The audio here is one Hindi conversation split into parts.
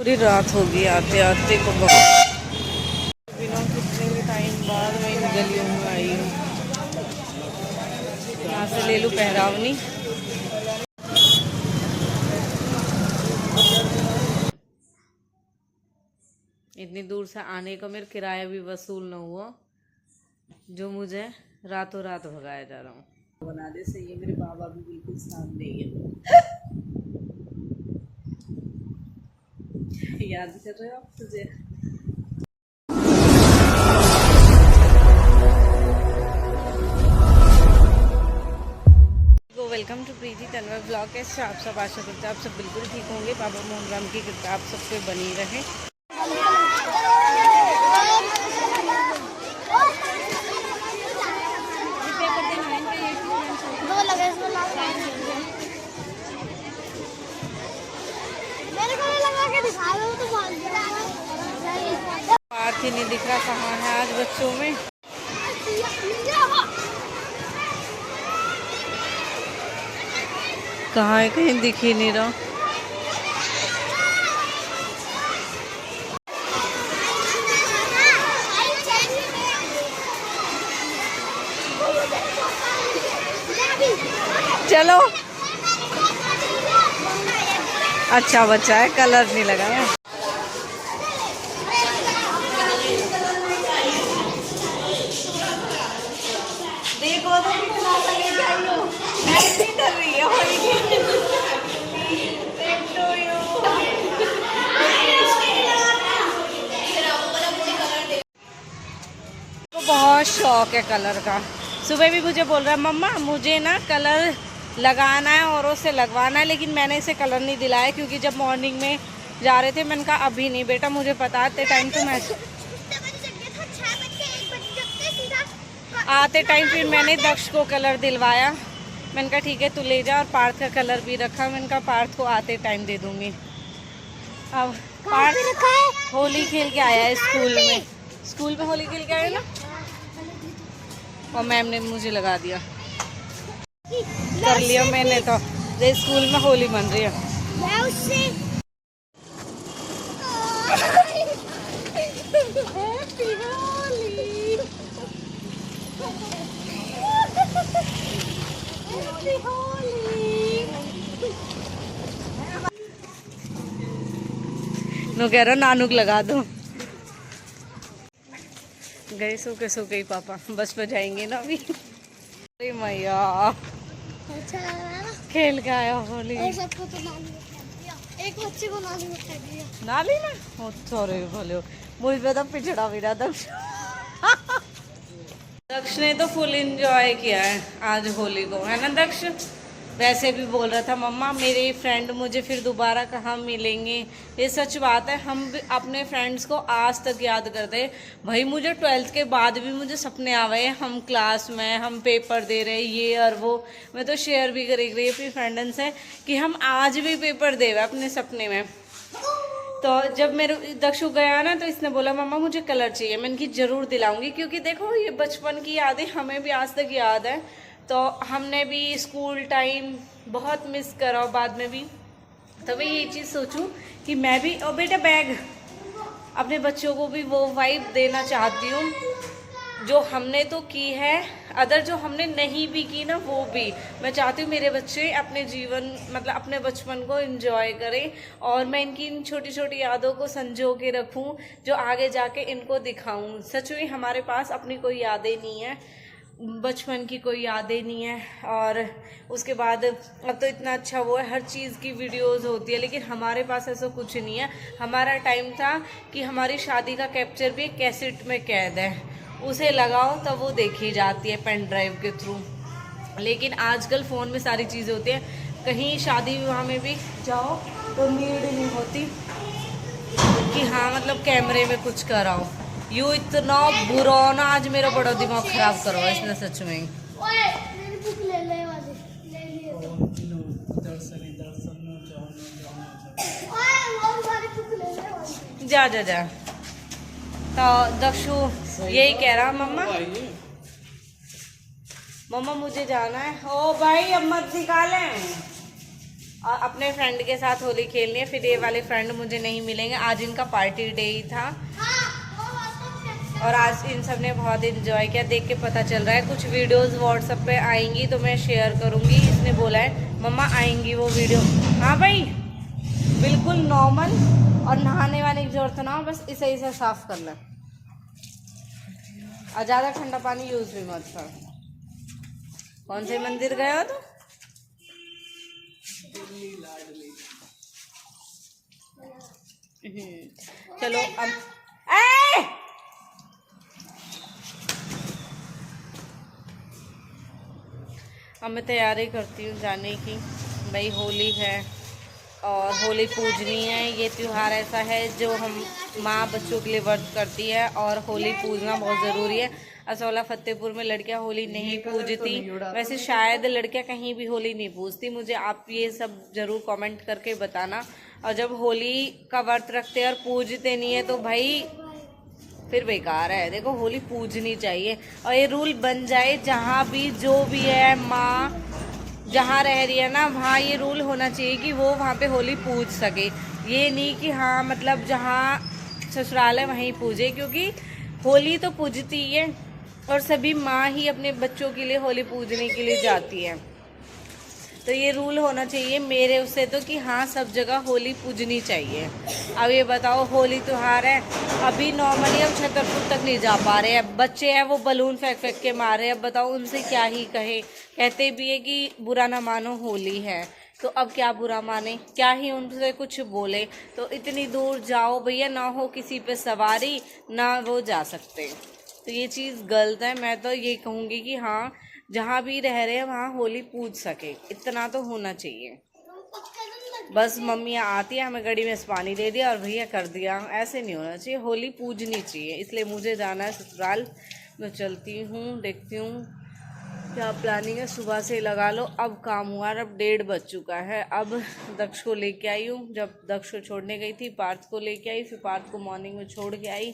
पूरी रात होगी आते आते को बिना कितने टाइम बाद मैं इन गलियों में आई हूँ। यहाँ से ले लूँ पहरावनी। इतनी दूर से आने का मेरा किराया भी वसूल न हुआ, जो मुझे रातों रात भगाया जा रहा हूँ। बना दे सही है, मेरे बाबा भी बिल्कुल सामने ही है। याद कर रहे हो आप तुझे? Welcome to Preeti Tanwar blog. कैसे आप सब? आशा करते हैं आप सब बिल्कुल ठीक होंगे। बाबा मोहन राम की कृपा आप सब पे बनी रहे। पार्थ ही नहीं दिख रहा, कहाँ है आज बच्चों में? कहाँ है, कहीं दिख ही नहीं रहा। चलो, अच्छा बच्चा है, कलर नहीं लगाया। देखो तो कितना एक्टिंग कर रही है होली की। तो बहुत शौक है कलर का। सुबह भी मुझे बोल रहा है मम्मा मुझे ना कलर लगाना है और उसे लगवाना है, लेकिन मैंने इसे कलर नहीं दिलाया क्योंकि जब मॉर्निंग में जा रहे थे मैंने कहा अभी नहीं बेटा, मुझे पता आते टाइम तो मैं आते टाइम फिर मैंने दक्ष को कलर दिलवाया। मैंने कहा ठीक है तू ले जा, और पार्थ का कलर भी रखा। मैंने कहा पार्थ को आते टाइम दे दूंगी। अब पार्थ होली खेल के आया है स्कूल में होली खेल के आया ना, और मैम ने मुझे लगा दिया। कर लिया मैंने तो, स्कूल में होली बन रही है। नो कह रहा नानुक लगा दो। गए सूखे सूखे ही पापा, बस पे जाएंगे ना अभी। अरे मैया अच्छा लग रहा है ना, खेल के आया होली। और सबको तो नाली में फेंक दिया, एक बच्चे को नाली में फेंक दिया। नाली में? ओ सॉरी बोले, मुझ पे तो पिछड़ा भी रहा दक्ष। दक्ष ने तो फुल एंजॉय किया है आज होली को, है ना दक्ष? वैसे भी बोल रहा था मम्मा मेरे फ्रेंड मुझे फिर दोबारा कहाँ मिलेंगे। ये सच बात है, हम भी अपने फ्रेंड्स को आज तक याद करते हैं। भाई मुझे 12th के बाद भी मुझे सपने आ गए, हम क्लास में हम पेपर दे रहे ये और वो। मैं तो शेयर भी करी रही अपनी फ्रेंडन से कि हम आज भी पेपर दे रहे अपने सपने में। तो जब मेरे दक्षु गया ना तो इसने बोला मम्मा मुझे कलर चाहिए। मैंने कि ज़रूर दिलाऊंगी, क्योंकि देखो ये बचपन की यादें हमें भी आज तक याद है। तो हमने भी स्कूल टाइम बहुत मिस करा बाद में भी। तो मैं ये चीज़ सोचूं कि मैं भी, और बेटा बैग, अपने बच्चों को भी वो वाइब देना चाहती हूँ जो हमने तो की है। अदर जो हमने नहीं भी की ना वो भी मैं चाहती हूँ मेरे बच्चे अपने जीवन मतलब अपने बचपन को एंजॉय करें, और मैं इनकी इन छोटी छोटी यादों को संजो के रखूँ जो आगे जाके इनको दिखाऊँ। सच में हमारे पास अपनी कोई यादें नहीं है, बचपन की कोई यादें नहीं है। और उसके बाद अब तो इतना अच्छा वो है, हर चीज़ की वीडियोस होती है, लेकिन हमारे पास ऐसा कुछ नहीं है। हमारा टाइम था कि हमारी शादी का कैप्चर भी कैसेट में कैद है, उसे लगाओ तब वो देखी जाती है पेन ड्राइव के थ्रू। लेकिन आजकल फ़ोन में सारी चीज़ें होती हैं, कहीं शादी विवाह में भी जाओ तो नीड नहीं होती कि हाँ मतलब कैमरे में कुछ कराओ। यू इतना बुरा ना, आज मेरा बड़ा दिमाग खराब करो इसने सच में। जा जा जा। तो दक्षु यही कह रहा मम्मा मम्मा मुझे जाना है। ओ भाई अब मत निकालें। और अपने फ्रेंड के साथ होली खेलनी है। फिर ये वाले फ्रेंड मुझे नहीं मिलेंगे, आज इनका पार्टी डे ही था और आज इन सब ने बहुत इन्जॉय किया। देख के पता चल रहा है। कुछ वीडियोस व्हाट्सएप पे आएंगी तो मैं शेयर करूंगी। इसने बोला है मम्मा आएंगी वो वीडियो। हाँ भाई, बिल्कुल नॉर्मल, और नहाने वाने की जरूरत ना हो, बस इसे साफ कर लें और ज़्यादा ठंडा पानी यूज भी मत कर। कौन से मंदिर गए हो तुम? चलो अब मैं तैयारी करती हूँ जाने की। भाई होली है और होली पूजनी है। ये त्योहार ऐसा है जो हम माँ बच्चों के लिए व्रत करती है और होली पूजना बहुत ज़रूरी है। असौला फतेहपुर में लड़कियां होली नहीं पूजती, वैसे शायद लड़कियां कहीं भी होली नहीं पूजती। मुझे आप ये सब ज़रूर कमेंट करके बताना। और जब होली का व्रत रखते हैं और पूजते नहीं है तो भाई फिर बेकार है। देखो होली पूजनी चाहिए और ये रूल बन जाए जहाँ भी जो भी है, माँ जहाँ रह रही है ना वहाँ ये रूल होना चाहिए कि वो वहाँ पे होली पूज सके। ये नहीं कि हाँ मतलब जहाँ ससुराल है वहीं पूजे, क्योंकि होली तो पूजती है और सभी माँ ही अपने बच्चों के लिए होली पूजने के लिए जाती है। तो ये रूल होना चाहिए मेरे उससे तो कि हाँ सब जगह होली पूजनी चाहिए। अब ये बताओ होली त्योहार है, अभी नॉर्मली हम छतरपुर तक नहीं जा पा रहे हैं। बच्चे हैं वो बलून फेंक फेंक के मार रहे हैं। अब बताओ उनसे क्या ही कहे। कहते भी है कि बुरा ना मानो होली है, तो अब क्या बुरा माने, क्या ही उनसे कुछ बोले। तो इतनी दूर जाओ भैया, ना हो किसी पे सवारी ना वो जा सकते, तो ये चीज़ गलत है। मैं तो ये कहूँगी कि हाँ जहाँ भी रह रहे हैं वहाँ होली पूज सके, इतना तो होना चाहिए। बस मम्मी आती है हमें गड़ी में से पानी दे दिया और भैया कर दिया, ऐसे नहीं होना चाहिए। होली पूजनी चाहिए। इसलिए मुझे जाना है ससुराल, मैं चलती हूँ, देखती हूँ क्या प्लानिंग है। सुबह से लगा लो अब काम हुआ। अब 1:30 बज चुका है। अब दक्ष को लेके आई हूँ। जब दक्ष को छोड़ने गई थी पार्थ को लेके आई, फिर पार्थ को मॉर्निंग में छोड़ के आई,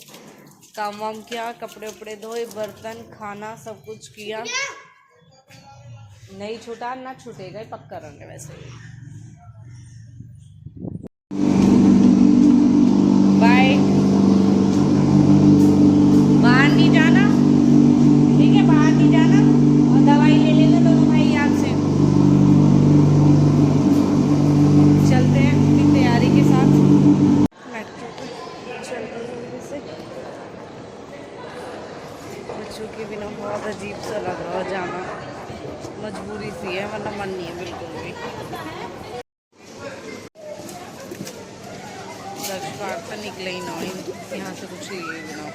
काम वाम किया, कपड़े वपड़े धोए, बर्तन खाना सब कुछ किया। नहीं छूटा ना छूटेगा, पक्का रंग है वैसे ही। बाय। बाहर नहीं जाना, ठीक है, बाहर नहीं जाना और दवाई ले लेना दोनों भाई याद से। चलते हैं अपनी तैयारी के साथ मेट्रो पे चल रही से। बच्चों के बिना बहुत अजीब सा लग रहा है जाना, मजबूरी सी है वरना मन नहीं है बिल्कुल भी। दक्ष निकले ही ना यहाँ से कुछ लिए बिना।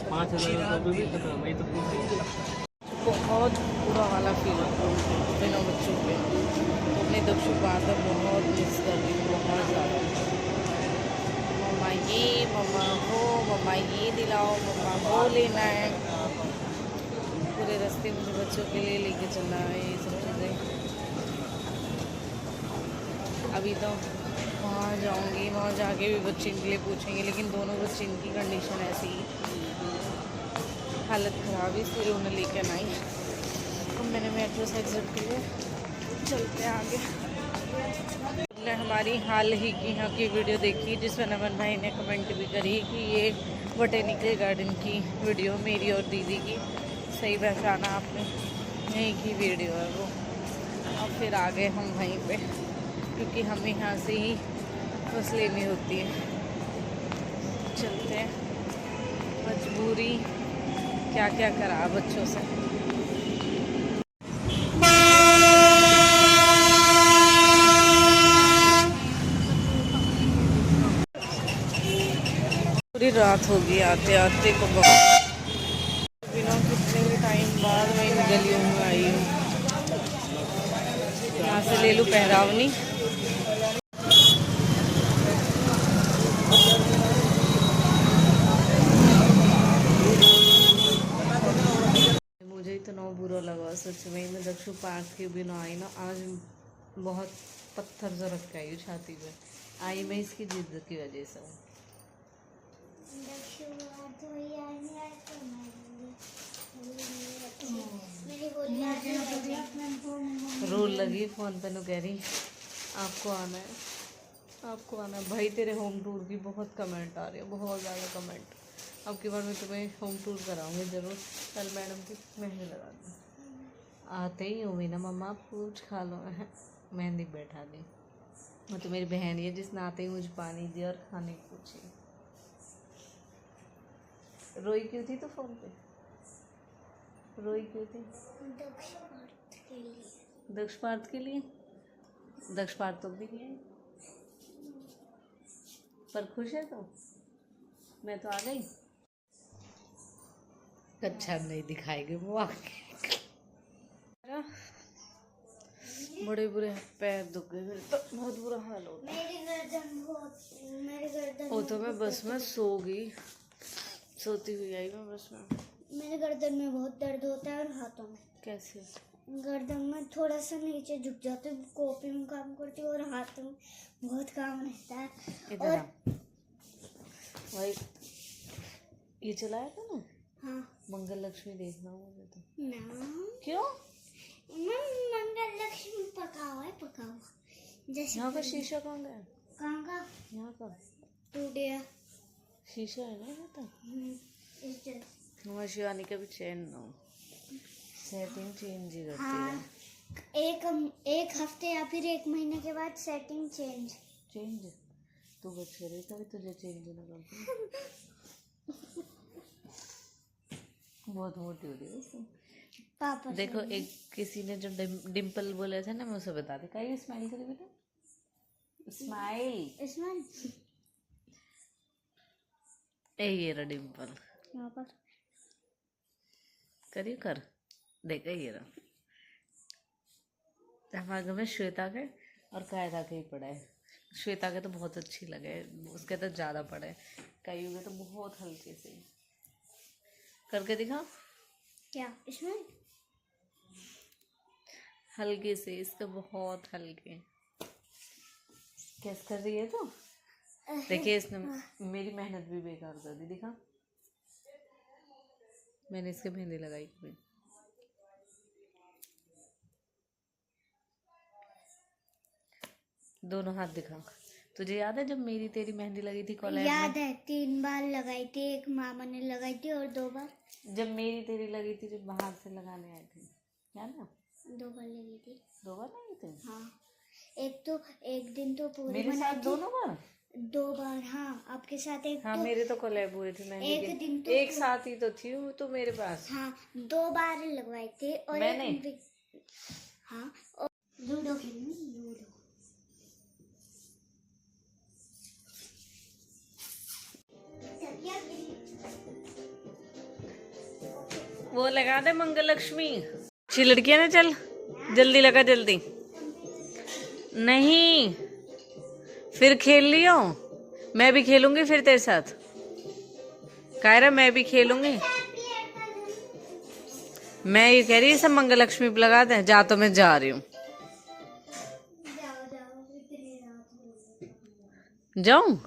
5,000 भी खत्म है तो बहुत बुरा वाला फील होता है बिना बच्चों के। तो अपने दक्ष बात बहुत मिस कर रही हूँ, बहुत ज़्यादा। मम्मा ये, मम्मा वो, मम्मा ये दिलाओ, मम्मा वो लेना है। पूरे रास्ते मुझे बच्चों के लिए लेके चलना है ये सब चीज़ें। अभी तो वहाँ जाऊँगी, वहाँ जाके भी बच्चे इनके लिए पूछेंगे, लेकिन दोनों बच्चे इनकी कंडीशन ऐसी ही, हालत ख़राब है, इसलिए उन्हें लेकर आई। तो मैंने मेट्रो से एग्जिट किया, चलते हैं आगे। हमने हमारी हाल ही की यहाँ की वीडियो देखी जिसमें नमन भाई ने कमेंट भी करी कि ये बोटेनिकल गार्डन की वीडियो मेरी और दीदी की। सही पहचाना आपने, यहीं की वीडियो है वो। अब फिर आ गए हम वहीं पे, क्योंकि हमें यहाँ से ही बस लेनी होती है। चलते हैं, मजबूरी क्या क्या करा बच्चों से। पूरी रात होगी आते आते को। बिना कितने भी टाइम बाद मैं इन गलियों में आई हूँ। यहाँ से ले लूँ पहरावनी। मुझे इतना बुरा लगा सच में। मैं दक्षु पार्क के बिना आई ना, आज बहुत पत्थर से रख के आई हूँ छाती पे। आई मैं इसकी जिद की वजह से। रूल भूल लगी फोन पे नु कह रही आपको आना है, आपको आना है। भाई तेरे होम टूर की बहुत कमेंट आ रहे हैं, बहुत ज़्यादा कमेंट। अब की बार मैं तुम्हें होम टूर कराऊंगी ज़रूर। कल मैडम की मेहंदी लगा दूँ। आते ही हो भी ना मम्मा पूछ खा लो। मेहंदी बैठा दी। वो तो मेरी बहन ही है जिसने आते ही मुझे पानी दिया और खाने की पूछी। रोई क्यों थी तो फोन पे? रोई क्यों थी? दक्ष पार्थ के लिए। दक्ष पार्थ तो भी नहीं है पर खुश है तो। मैं तो आ गई। अच्छा नहीं दिखाएगी वो आके। बड़े बुरे पैर दुख गए मेरे तो, बहुत बुरा हाल हो गया। मेरी गर्दन वो तो मैं बस में सो गई, सोती हुई आई मैं बस में। मेरे गर्दन में बहुत दर्द होता है और हाथों में। कैसे? गर्दन में थोड़ा सा नीचे झुक जाते हूँ, कॉपी में काम करती हूँ और हाथों में बहुत काम रहता है। इधर और आ। भाई ये चलाया था ना? हाँ मंगल लक्ष्मी देखना मुझे तो। ना क्यों? मंगल लक्ष्मी पका हुआ है, पका हुआ। जैसे यहाँ का शीशा कहाँ गया? कहाँ का? यहाँ का टूट गया। शीशा है ना यहाँ तो। इस जगह। हमारी शिवानी का भी चेन ना सेटिंग चेंज ही करती हाँ, है। एक हफ्ते या फिर एक महीने के बाद सेटिंग चेंज। तू बच्चे रही तभी तुझे चेंज ना करती। बहुत मोटी हो रही है पापा देखो। एक किसी ने जो डिम्पल बोले थे ना, मैं उसे बता दी। कहीं स्माइल करी बेटा, स्माइल। इसमें ये रहा डिम्पल। यहाँ पर करिए कर देखा ये रहा। हमारे घर में श्वेता के और कायदा के ही पड़ा है। श्वेता के तो बहुत अच्छी लगे, उसके तो ज़्यादा पड़े। कई के तो बहुत हल्के से। करके दिखा क्या इसमें हल्के से, इसका बहुत हल्के। कैस कर रही है तो देखिए, इसने मेरी मेहनत भी बेकार कर दी। दिखा मैंने इसके मेहंदी लगाई कभी। दोनों हाथ दिखा। तुझे याद है जब मेरी तेरी मेहंदी लगी थी कॉलेज में? याद है, 3 बार लगाई थी। एक मामा ने लगाई थी और 2 बार जब मेरी तेरी लगी थी, जब बाहर से लगाने आए थे, याद है? 2 बार लगी थी। 2 बार लगी थी। हाँ, एक दिन तो पूरी मेरे बनाई साथ थी। दोनों बार। 2 बार हाँ, आपके साथ एक हाँ तो मेरे तो कोलैब हुए थे मेहंदी एक के। दिन तो एक साथ ही तो थी वो तो मेरे पास। हाँ 2 बार लगवाई थी। और मैंने? हाँ, और लूडो खेलनी, लूडो। वो लगा दे मंगल लक्ष्मी। अच्छी लड़की है ना, चल जल्दी लगा, जल्दी। नहीं फिर खेल लियो, मैं भी खेलूंगी फिर तेरे साथ। कायरा मैं भी खेलूंगी। मैं ये कह रही सब मंगल लक्ष्मी पे लगा दे। जा तो मैं जा रही हूँ। जाऊं?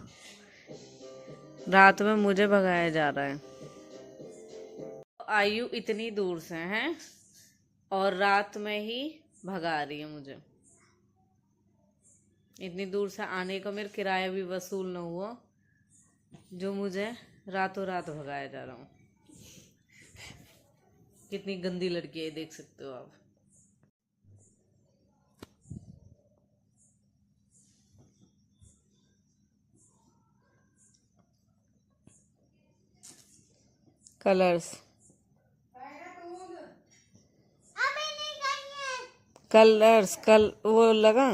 रात में मुझे भगाया जा रहा है। आयु इतनी दूर से हैं और रात में ही भगा रही है मुझे। इतनी दूर से आने का मेरा किराया भी वसूल न हुआ, जो मुझे रातों रात भगाया जा रहा हूँ। कितनी गंदी लड़की है, देख सकते हो आप। कलर्स कलर्स कल वो लगा।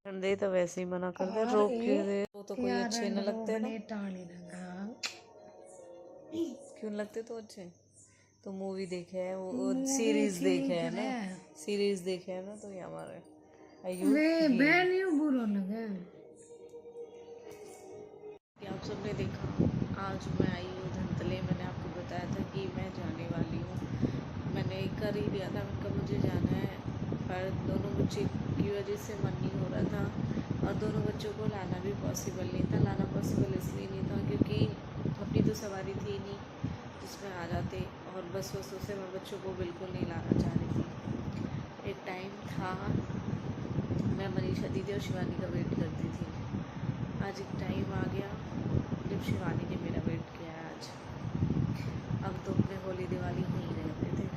दे तो वैसे ही मना कर दे, रोक क्यों दे? वो तो कोई अच्छे न लगते ना। क्यों लगते तो अच्छे? तो मूवी देखे है, वो सीरीज देखे है ना, सीरीज देखे है ना, तो ये हमारे आप सबने देखा। आज मैं आई हूँ धनतले। मैंने आपको बताया था कि मैं जाने वाली हूँ। मैंने कर ही दिया था, उनका मुझे जाना है, पर दोनों बच्चे की वजह से मन नहीं हो रहा था और दोनों बच्चों को लाना भी पॉसिबल नहीं था। लाना पॉसिबल इसलिए नहीं था क्योंकि अपनी तो सवारी थी नहीं जिसमें आ जाते, और बस वसों से मैं बच्चों को बिल्कुल नहीं लाना चाह रही थी। एक टाइम था मैं मनीषा दीदी और शिवानी का वेट करती थी। आज एक टाइम आ गया जब शिवानी ने मेरा वेट किया है। आज अब तो अपने होली दिवाली यहीं रहते थे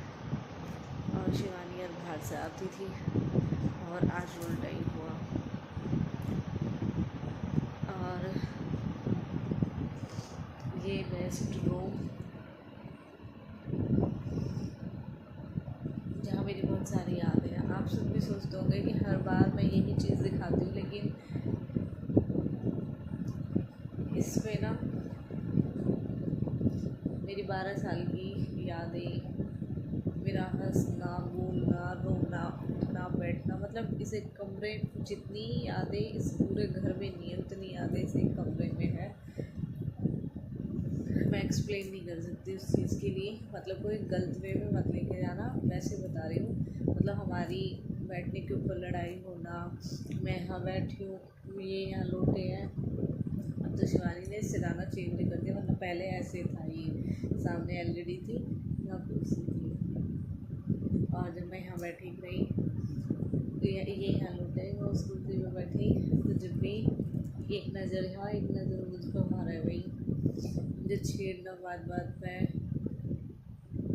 और शिवानी और बाहर से आती थी, और आज उल्टा ही हुआ। और ये बेस्ट रूम जहाँ मेरी बहुत सारी यादें हैं। आप सब भी सोचते होंगे कि हर बार मैं यही चीज़ दिखाती हूँ, लेकिन इसमें ना मेरी 12 साल की यादें, मेरा हंसना, बोलना, रोना, उठना, बैठना, मतलब इस एक कमरे जितनी यादें इस पूरे घर में नहीं है उतनी यादें इस एक कमरे में है। मैं एक्सप्लेन नहीं कर सकती उस चीज़ के लिए, मतलब कोई गलत वे में मत लेके जाना, वैसे बता रही हूँ। मतलब हमारी बैठने के ऊपर लड़ाई होना, मैं यहाँ बैठी हूँ, ये यहाँ लोटे हैं। अब तो शिवानी ने सिराना चेंज कर दिया, वरना पहले ऐसे था। ये सामने एलईडी थी, यहाँ कुर्सी थी, और जब मैं यहाँ बैठी रही तो ये यहाँ लोटे, मैं उस कुर्सी में बैठी, तो जब भी एक नज़र यहाँ एक नज़र मुझ पर मारा है भाई, मुझे छेड़ना बात बात पे,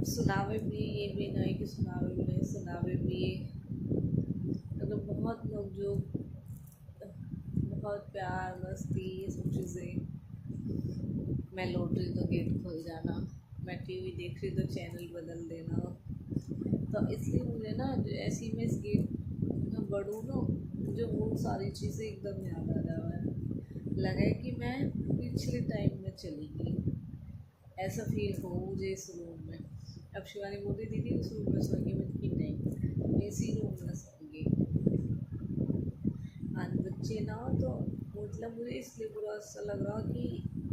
सुनावे भी, ये भी नहीं कि सुनावे भी नहीं, सुनावे भी, मतलब बहुत लोग जो बहुत प्यार मस्ती ये सब चीज़ें। मैं लौट रही तो गेट खोल जाना, मैं टीवी देख रही तो चैनल बदल देना। तो इसलिए मुझे ना ऐसी मैं इस गेट में बढ़ूँ ना, मुझे वो सारी चीज़ें एकदम याद आ जावा है। लगा है कि मैं पिछले टाइम में चली गई, ऐसा फील हो मुझे इस रूम में। अब शिवानी बोल रही दीदी उस रूम में सोएंगे, मैं नहीं, मैं इसी रूम में सोऊंगी। आज बच्चे ना तो मतलब मुझे इसलिए बुरा सा लग रहा कि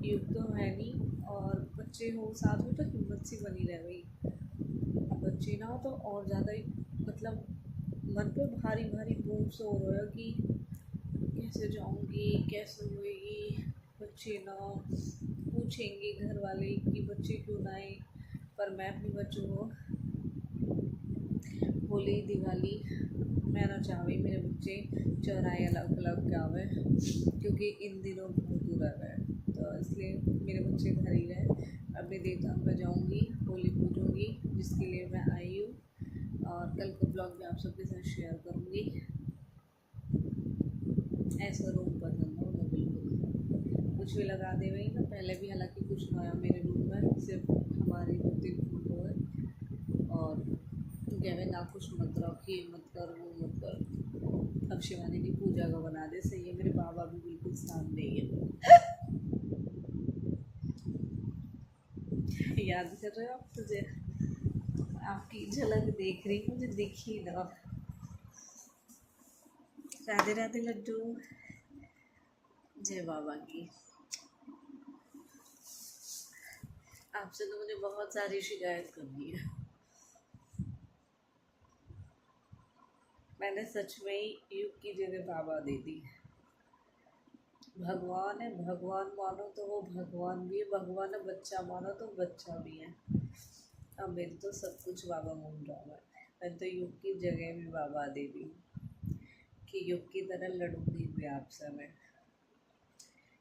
युग तो है नहीं, और बच्चे हो साथ में तो हिम्मत सी बनी रह गई। बच्चे ना तो और ज़्यादा ही मतलब मन पे भारी भारी बोझ से हो रहा है कि कैसे जाऊंगी, कैसे होएगी। बच्चे ना पूछेंगे घर वाले कि बच्चे क्यों ना आए, पर मैं अपने बच्चों को होली दिवाली मैं ना चाहूँ मेरे बच्चे चौराहे अलग अलग के आवे, क्योंकि इन दिनों बहुत दूर आ है, तो इसलिए मेरे बच्चे घर ही रहे। अपने देवता पर जाऊँगी, होली पूजूँगी जिसके लिए मैं आई हूँ, और कल का ब्लॉग भी आप सबके साथ शेयर करूँगी। ऐसा रूम पसंद हो ना, बिल्कुल कुछ भी लगा दे वही ना। पहले भी हालांकि कुछ नया मेरे रूम में, सिर्फ हमारी 2-3 फोटो है, और कहवे ना कुछ मत रखो, ये मत कर वो मत कर। अब शिवानी की पूजा का बना दे, सही है। मेरे बाबा भी बिल्कुल सामने ही है। याद कर रहे हो आप? तुझे आपकी झलक देख रही, मुझे दिखी ना। राधे राधे लड्डू, जय बाबा की। आपसे तो मुझे बहुत सारी शिकायत करनी है। मैंने सच में ही युग की जगह बाबा दे दी। भगवान है, भगवान मानो तो वो भगवान भी है, भगवान है, बच्चा मानो तो बच्चा भी है। अब मेरी तो सब कुछ बाबा मान रहा है। मैंने तो युग की जगह भी बाबा दे दी कि युग की तरह लड़ूंगी भी आपसे, मैं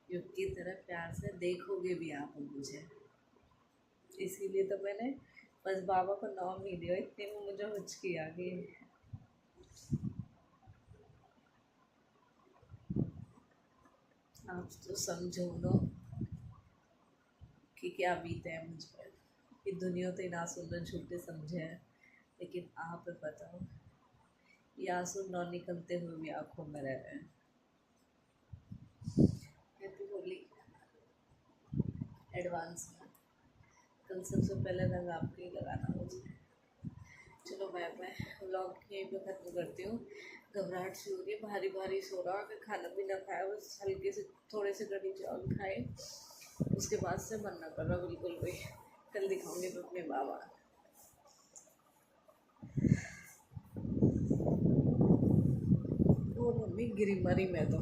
युग की तरह प्यार से देखोगे भी आप मुझे। इसीलिए तो मैंने बस बाबा को नाम नहीं दिया, इतने में मुझे हुचकी आ गई। आप तो समझो लो कि क्या बीते हैं मुझ पर। ये दुनिया तो इन आंसू ने झूठे समझे हैं, लेकिन आप बताओ ये आंसू नौ निकलते हुए भी आंखों में रह रहे हैं। हैप्पी होली एडवांस में। कल सबसे पहले रंग आपको ही लगाना मुझे। चलो बाय बाय, व्लॉग यहीं पे ख़त्म करती हूँ। घबराहट सी हो रही है, भारी भारी सो रहा है, खाना भी ना खाया, बस हल्के से थोड़े से कड़ी चावल खाए, उसके बाद से मन ना कर रहा बिल्कुल भी। कल दिखाऊंगी मैं अपने बाबा। वो मम्मी गिरी मरी मैं तो।